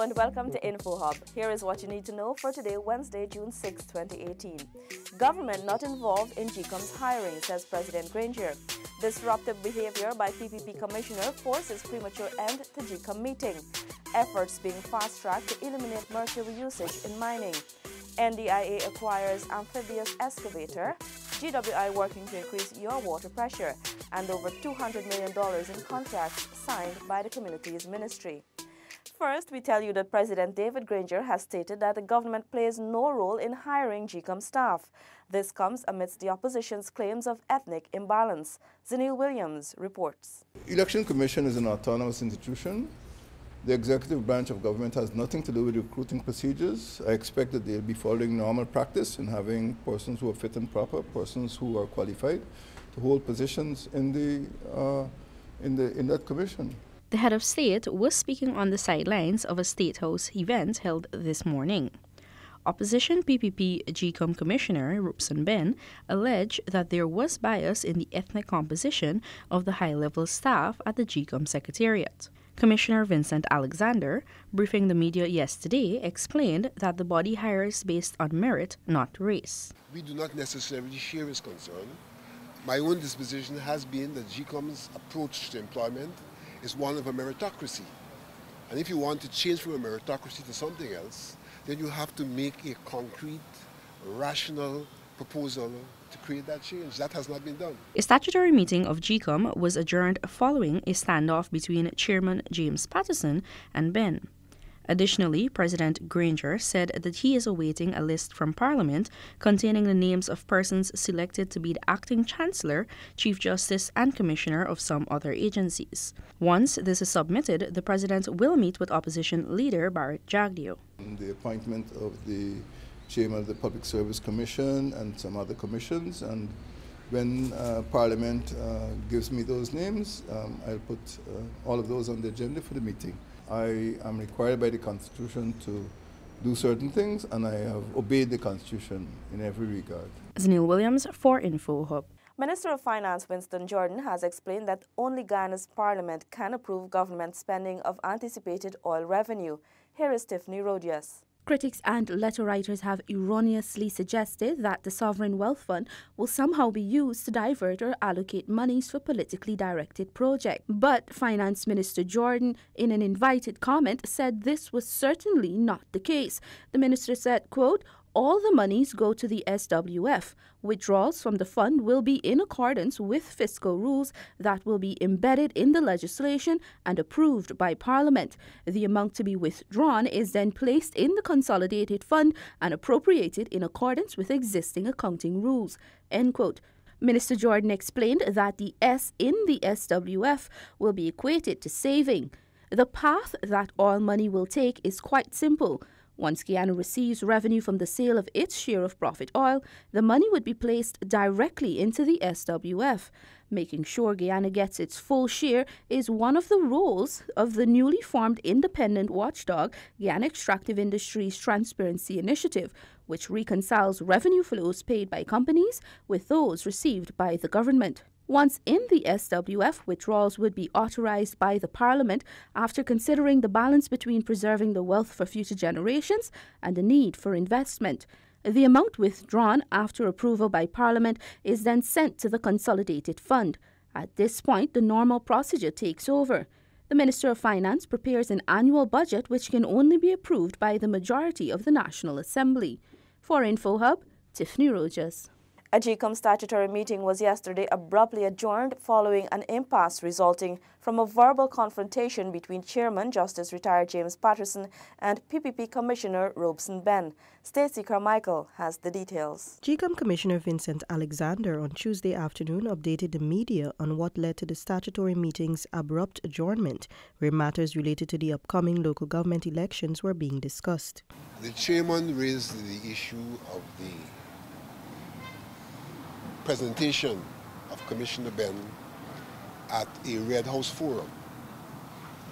and welcome to Info Hub. Here is what you need to know for today, Wednesday, June 6, 2018. Government not involved in GCOM's hiring, says President Granger. Disruptive behavior by PPP Commissioner forces premature end to GCOM meeting. Efforts being fast-tracked to eliminate mercury usage in mining. NDIA acquires amphibious excavator. GWI working to increase your water pressure. And over $200 million in contracts signed by the Communities Ministry. First, we tell you that President David Granger has stated that the government plays no role in hiring GCOM staff. This comes amidst the opposition's claims of ethnic imbalance. Zanil Williams reports. Election Commission is an autonomous institution. The executive branch of government has nothing to do with recruiting procedures. I expect that they'll be following normal practice in having persons who are fit and proper, persons who are qualified to hold positions in that commission. The head of state was speaking on the sidelines of a State House event held this morning. Opposition PPP GCOM Commissioner Robson Ben alleged that there was bias in the ethnic composition of the high-level staff at the GCOM Secretariat. Commissioner Vincent Alexander, briefing the media yesterday, explained that the body hires based on merit, not race. We do not necessarily share his concern. My own disposition has been that GCOM's approach to employment is one of a meritocracy. And if you want to change from a meritocracy to something else, then you have to make a concrete, rational proposal to create that change. That has not been done. A statutory meeting of GCOM was adjourned following a standoff between Chairman James Patterson and Ben. Additionally, President Granger said that he is awaiting a list from Parliament containing the names of persons selected to be the acting Chancellor, Chief Justice and Commissioner of some other agencies. Once this is submitted, the President will meet with Opposition Leader Barrett Jagdeo. The appointment of the Chairman of the Public Service Commission and some other commissions, and when Parliament gives me those names, I'll put all of those on the agenda for the meeting. I am required by the Constitution to do certain things, and I have obeyed the Constitution in every regard. Zanil Williams for Info Hub. Minister of Finance Winston Jordan has explained that only Guyana's parliament can approve government spending of anticipated oil revenue. Here is Tiffany Rodius. Critics and letter writers have erroneously suggested that the Sovereign Wealth Fund will somehow be used to divert or allocate monies for politically directed projects. But Finance Minister Jordan, in an invited comment, said this was certainly not the case. The minister said, quote, "All the monies go to the SWF. Withdrawals from the fund will be in accordance with fiscal rules that will be embedded in the legislation and approved by Parliament. The amount to be withdrawn is then placed in the consolidated fund and appropriated in accordance with existing accounting rules." End quote. Minister Jordan explained that the S in the SWF will be equated to saving. The path that oil money will take is quite simple. Once Guyana receives revenue from the sale of its share of profit oil, the money would be placed directly into the SWF. Making sure Guyana gets its full share is one of the roles of the newly formed independent watchdog, Guyana Extractive Industries Transparency Initiative, which reconciles revenue flows paid by companies with those received by the government. Once in the SWF, withdrawals would be authorized by the Parliament after considering the balance between preserving the wealth for future generations and the need for investment. The amount withdrawn after approval by Parliament is then sent to the Consolidated Fund. At this point, the normal procedure takes over. The Minister of Finance prepares an annual budget which can only be approved by the majority of the National Assembly. For Info Hub, Tiffany Rogers. A GCOM statutory meeting was yesterday abruptly adjourned following an impasse resulting from a verbal confrontation between Chairman Justice Retired James Patterson and PPP Commissioner Robson Ben. Stacey Carmichael has the details. GCOM Commissioner Vincent Alexander on Tuesday afternoon updated the media on what led to the statutory meeting's abrupt adjournment, where matters related to the upcoming local government elections were being discussed. The chairman raised the issue of the presentation of Commissioner Ben at a Red House forum,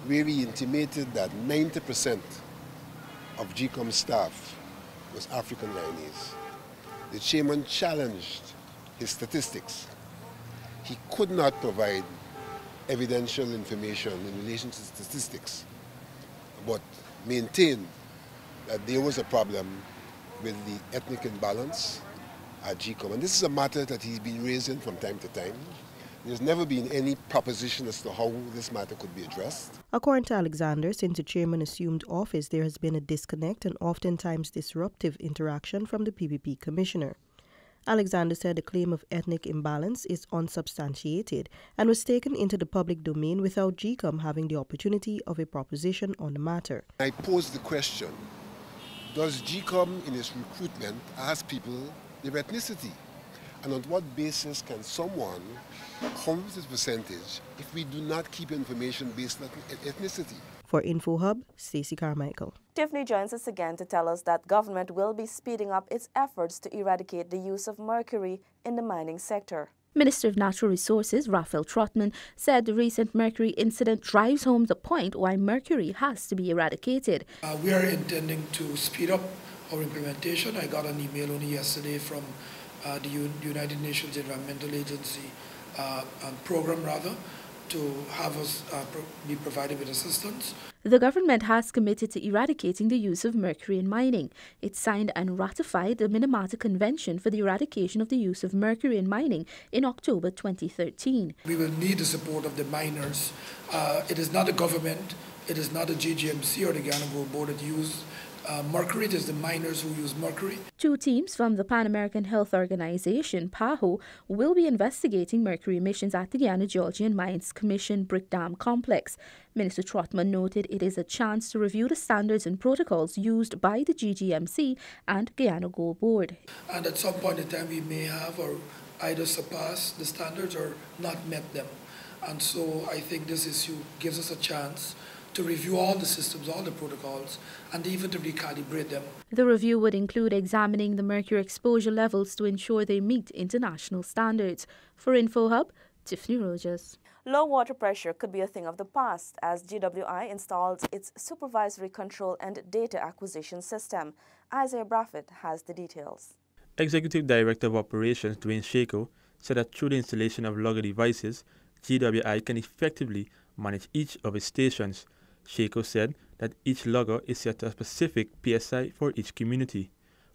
where he intimated that 90% of GCOM staff was African Guyanese. The chairman challenged his statistics. He could not provide evidential information in relation to statistics, but maintained that there was a problem with the ethnic imbalance at GCOM. And this is a matter that he's been raising from time to time. There's never been any proposition as to how this matter could be addressed. According to Alexander, since the chairman assumed office, there has been a disconnect and oftentimes disruptive interaction from the PPP commissioner. Alexander said the claim of ethnic imbalance is unsubstantiated and was taken into the public domain without GCOM having the opportunity of a proposition on the matter. I posed the question, does GCOM in its recruitment ask people their ethnicity? And on what basis can someone come with this percentage if we do not keep information based on ethnicity? For InfoHub, Stacey Carmichael. Tiffany joins us again to tell us that government will be speeding up its efforts to eradicate the use of mercury in the mining sector. Minister of Natural Resources, Raphael Trotman, said the recent mercury incident drives home the point why mercury has to be eradicated. We are intending to speed up our implementation. I got an email only yesterday from the United Nations Environmental Agency program, to have us be provided with assistance. The government has committed to eradicating the use of mercury in mining. It signed and ratified the Minamata Convention for the Eradication of the Use of Mercury in Mining in October 2013. We will need the support of the miners. It is not the government, it is not the GGMC or the Guyana Gold Board that use mercury. It is the miners who use mercury. 2 teams from the Pan American Health Organization, PAHO, will be investigating mercury emissions at the Guyana Georgian Mines Commission Brick Dam Complex. Minister Trotman noted it is a chance to review the standards and protocols used by the GGMC and Guyana Gold Board. And at some point in time we may have or either surpass the standards or not met them. And so I think this issue gives us a chance to review all the systems, all the protocols, and even to recalibrate them. The review would include examining the mercury exposure levels to ensure they meet international standards. For InfoHub, Tiffany Rogers. Low water pressure could be a thing of the past as GWI installs its supervisory control and data acquisition system. Isaiah Braffett has the details. Executive Director of Operations Dwayne Shako said that through the installation of logger devices, GWI can effectively manage each of its stations. Shako said that each logger is set to a specific PSI for each community.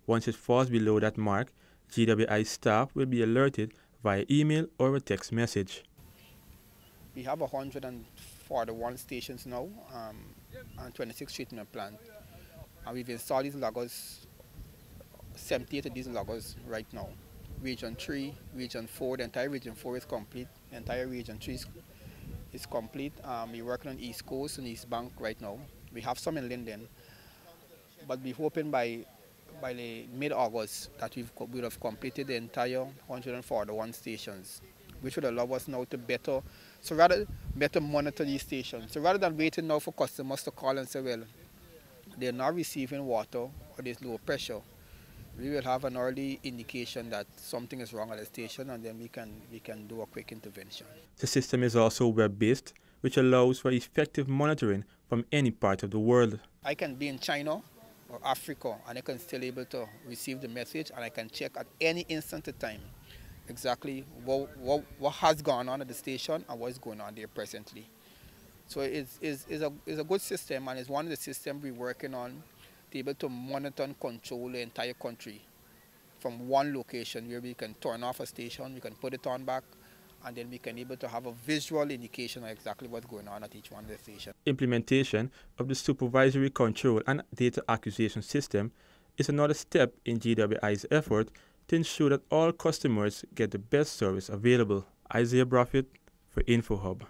Once it falls below that mark, GWI staff will be alerted via email or a text message. We have 141 stations now and 26 treatment plants. And we've installed these loggers, 78 of these loggers right now. Region 3, Region 4, the entire Region 4 is complete. The entire Region 3 is complete. We're working on East Coast and East Bank right now. We have some in Linden, but we're hoping by the mid-August that we would have completed the entire 141 stations, which would allow us now to better monitor these stations. So rather than waiting now for customers to call and say, well, they're not receiving water or there's low pressure, we will have an early indication that something is wrong at the station, and then we can do a quick intervention. The system is also web-based, which allows for effective monitoring from any part of the world. I can be in China or Africa, and I can still able to receive the message, and I can check at any instant of time exactly what has gone on at the station and what is going on there presently. So it's a good system, and it's one of the systems we're working on to be able to monitor and control the entire country from one location where we can turn off a station, we can put it on back, and then we can be able to have a visual indication of exactly what's going on at each one of the stations. Implementation of the supervisory control and data acquisition system is another step in GWI's effort to ensure that all customers get the best service available. Isaiah Braffett for InfoHub.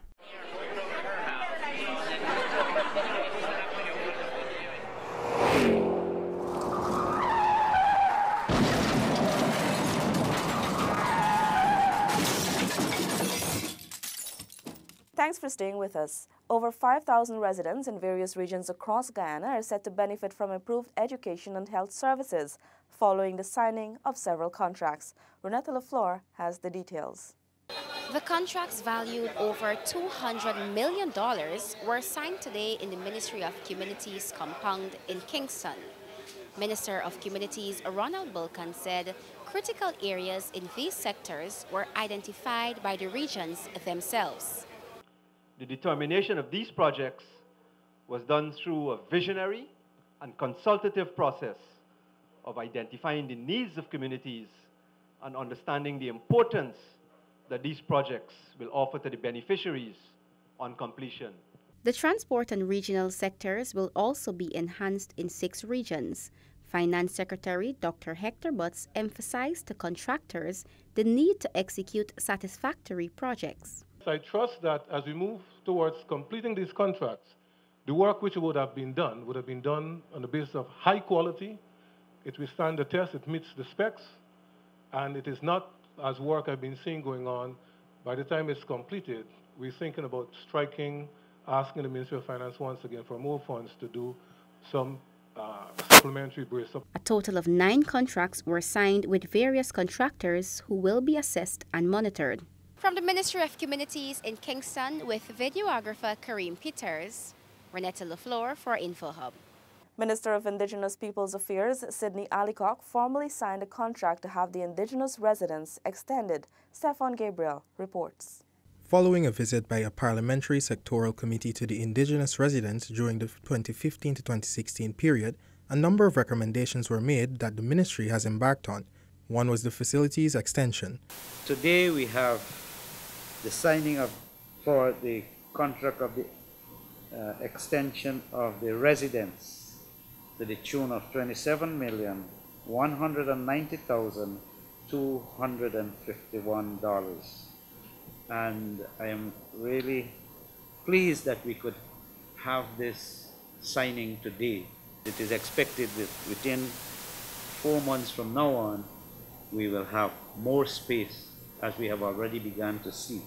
Thanks for staying with us. Over 5,000 residents in various regions across Guyana are set to benefit from improved education and health services following the signing of several contracts. Renetta Lafleur has the details. The contracts valued over $200 million were signed today in the Ministry of Communities compound in Kingston. Minister of Communities Ronald Bulkan said critical areas in these sectors were identified by the regions themselves. The determination of these projects was done through a visionary and consultative process of identifying the needs of communities and understanding the importance that these projects will offer to the beneficiaries on completion. The transport and regional sectors will also be enhanced in 6 regions. Finance Secretary Dr. Hector Butts emphasized to contractors the need to execute satisfactory projects. I trust that as we move towards completing these contracts, the work which would have been done on the basis of high quality. It will stand the test, it meets the specs, and it is not, as work I've been seeing going on, by the time it's completed, we're thinking about asking the Ministry of Finance once again for more funds to do some supplementary brace-up. A total of 9 contracts were signed with various contractors who will be assessed and monitored. From the Ministry of Communities in Kingston with videographer Kareem Peters, Renetta LaFleur for InfoHub. Minister of Indigenous Peoples Affairs Sidney Alicock formally signed a contract to have the indigenous residence extended. Stefan Gabriel reports. Following a visit by a parliamentary sectoral committee to the indigenous residents during the 2015 to 2016 period, a number of recommendations were made that the ministry has embarked on. One was the facilities extension. Today we have the signing for the contract of the extension of the residence to the tune of $27,190,251. And I am really pleased that we could have this signing today. It is expected that within 4 months from now on, we will have more space, as we have already begun to see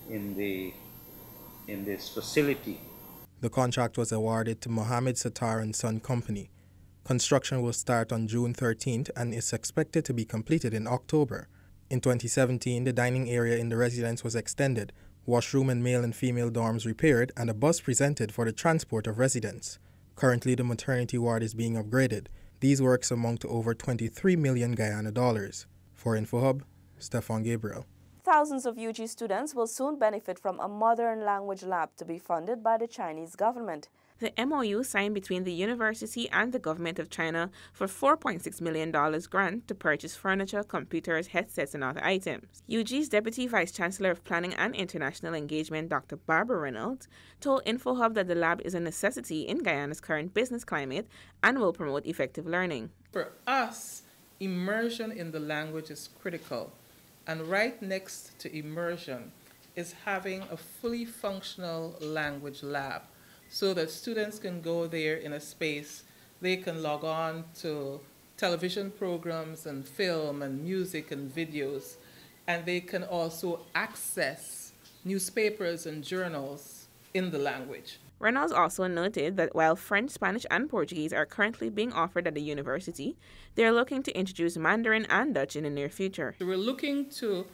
in this facility. The contract was awarded to Mohammed Sattar & Son Company. Construction will start on June 13th and is expected to be completed in October. In 2017, the dining area in the residence was extended, washroom and male and female dorms repaired, and a bus presented for the transport of residents. Currently, the maternity ward is being upgraded. These works amount to over 23 million Guyana dollars. For InfoHub, Stefan Gabriel. Thousands of UG students will soon benefit from a modern language lab to be funded by the Chinese government. The MOU signed between the university and the government of China for $4.6 million grant to purchase furniture, computers, headsets, and other items. UG's Deputy Vice Chancellor of Planning and International Engagement, Dr. Barbara Reynolds, told InfoHub that the lab is a necessity in Guyana's current business climate and will promote effective learning. For us, immersion in the language is critical. And right next to immersion is having a fully functional language lab so that students can go there in a space, they can log on to television programs and film and music and videos, and they can also access newspapers and journals in the language. Reynolds also noted that while French, Spanish, and Portuguese are currently being offered at the university, they are looking to introduce Mandarin and Dutch in the near future. So we're looking to,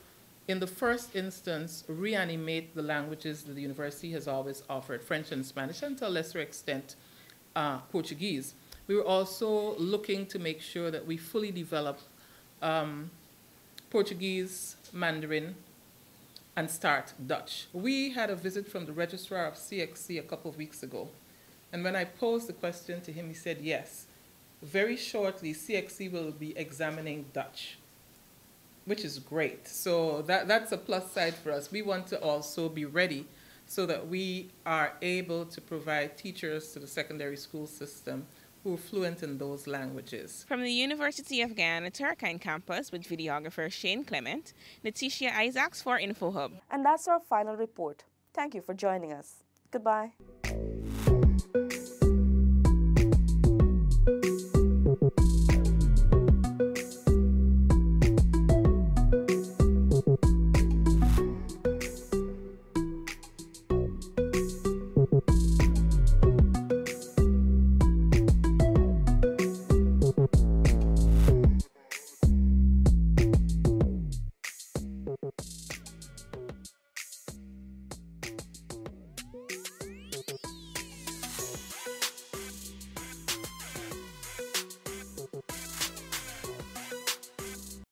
in the first instance, reanimate the languages that the university has always offered, French and Spanish, and to a lesser extent, Portuguese. We were also looking to make sure that we fully develop Portuguese, Mandarin, and start Dutch. We had a visit from the registrar of CXC a couple of weeks ago, and when I posed the question to him, he said yes. Very shortly, CXC will be examining Dutch, which is great. So that's a plus side for us. We want to also be ready so that we are able to provide teachers to the secondary school system who are fluent in those languages. From the University of Guyana Turkine campus with videographer Shane Clement, Leticia Isaacs for InfoHub. And that's our final report. Thank you for joining us. Goodbye.